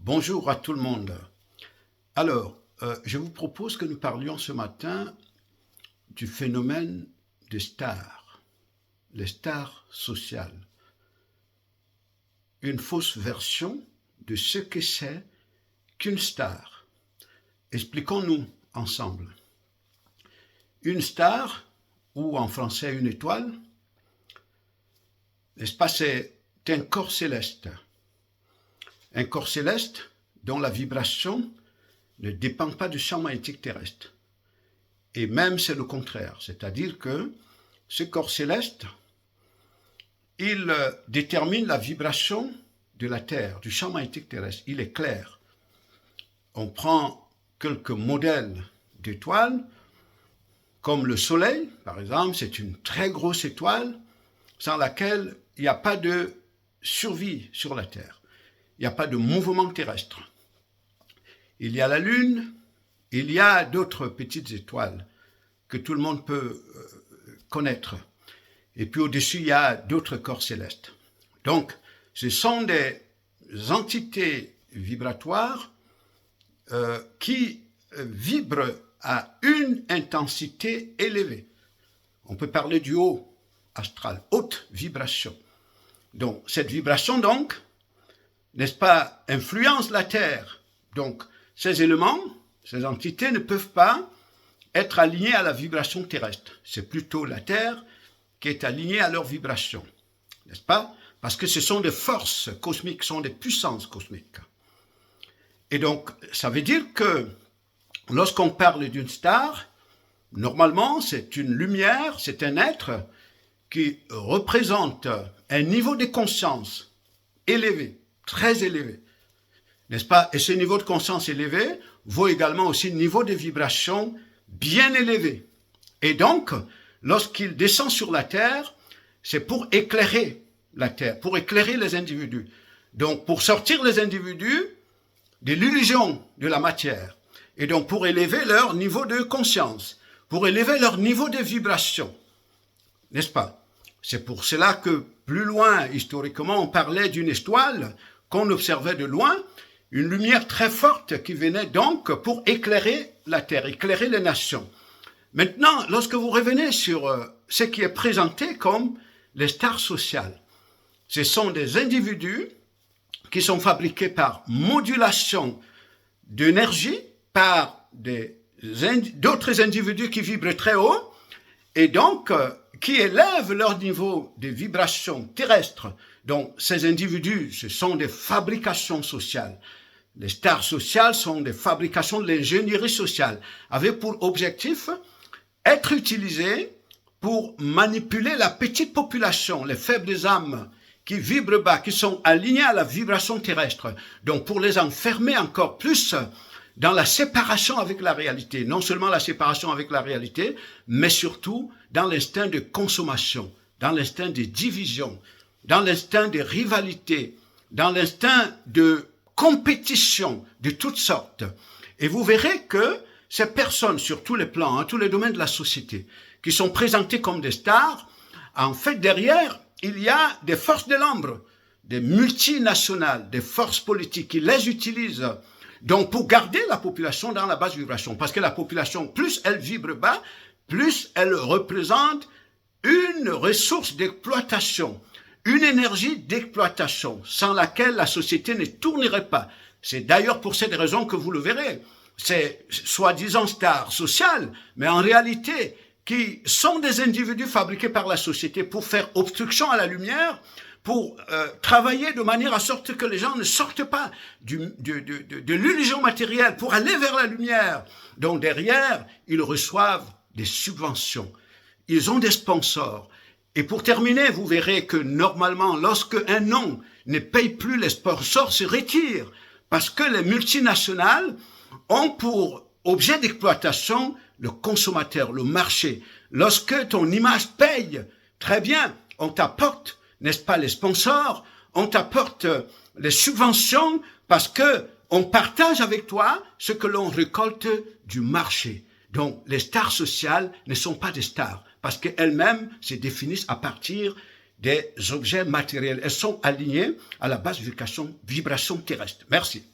Bonjour à tout le monde. Alors, je vous propose que nous parlions ce matin du phénomène des stars, les stars sociales. Une fausse version de ce que c'est qu'une star. Expliquons-nous ensemble. Une star, ou en français une étoile, n'est-ce pas, c'est un corps céleste. Un corps céleste dont la vibration ne dépend pas du champ magnétique terrestre. Et même c'est le contraire, c'est-à-dire que ce corps céleste, il détermine la vibration de la Terre, du champ magnétique terrestre. Il est clair. On prend quelques modèles d'étoiles, comme le Soleil, par exemple, c'est une très grosse étoile sans laquelle il n'y a pas de survie sur la Terre. Il n'y a pas de mouvement terrestre. Il y a la Lune, il y a d'autres petites étoiles que tout le monde peut connaître. Et puis au-dessus, il y a d'autres corps célestes. Donc, ce sont des entités vibratoires qui vibrent à une intensité élevée. On peut parler du haut astral, haute vibration. Donc, cette vibration, donc, n'est-ce pas, influence la Terre. Donc, ces éléments, ces entités ne peuvent pas être alignés à la vibration terrestre. C'est plutôt la Terre qui est alignée à leur vibration. N'est-ce pas? Parce que ce sont des forces cosmiques, ce sont des puissances cosmiques. Et donc, ça veut dire que lorsqu'on parle d'une star, normalement, c'est une lumière, c'est un être qui représente un niveau de conscience élevé, très élevé, n'est-ce pas? Et ce niveau de conscience élevé vaut également aussi un niveau de vibration bien élevé. Et donc, lorsqu'il descend sur la Terre, c'est pour éclairer la Terre, pour éclairer les individus. Donc, pour sortir les individus de l'illusion de la matière. Et donc, pour élever leur niveau de conscience, pour élever leur niveau de vibration. N'est-ce pas? C'est pour cela que, plus loin, historiquement, on parlait d'une étoile qu'on observait de loin, une lumière très forte qui venait donc pour éclairer la Terre, éclairer les nations. Maintenant, lorsque vous revenez sur ce qui est présenté comme les stars sociales, ce sont des individus qui sont fabriqués par modulation d'énergie par d'autres individus qui vibrent très haut et donc qui élèvent leur niveau de vibration terrestre. Donc, ces individus, ce sont des fabrications sociales. Les stars sociales sont des fabrications de l'ingénierie sociale, avec pour objectif être utilisées pour manipuler la petite population, les faibles âmes qui vibrent bas, qui sont alignées à la vibration terrestre. Donc, pour les enfermer encore plus dans la séparation avec la réalité. Non seulement la séparation avec la réalité, mais surtout dans l'instinct de consommation, dans l'instinct de division, dans l'instinct de rivalité, dans l'instinct de compétition de toutes sortes. Et vous verrez que ces personnes, sur tous les plans, tous les domaines de la société, qui sont présentées comme des stars, en fait, derrière, il y a des forces de l'ombre, des multinationales, des forces politiques qui les utilisent donc pour garder la population dans la basse vibration. Parce que la population, plus elle vibre bas, plus elle représente une ressource d'exploitation, une énergie d'exploitation sans laquelle la société ne tournerait pas. C'est d'ailleurs pour cette raison que vous le verrez. C'est soi-disant stars sociales, mais en réalité, qui sont des individus fabriqués par la société pour faire obstruction à la lumière, pour travailler de manière à sorte que les gens ne sortent pas de l'illusion matérielle pour aller vers la lumière. Donc derrière, ils reçoivent des subventions. Ils ont des sponsors. Et pour terminer, vous verrez que normalement, lorsque un nom ne paye plus, les sponsors se retirent. Parce que les multinationales ont pour objet d'exploitation le consommateur, le marché. Lorsque ton image paye, très bien, on t'apporte, n'est-ce pas, les sponsors, on t'apporte les subventions parce que on partage avec toi ce que l'on récolte du marché. Donc, les stars sociales ne sont pas des stars parce qu'elles-mêmes se définissent à partir des objets matériels. Elles sont alignées à la basse vibration terrestre. Merci.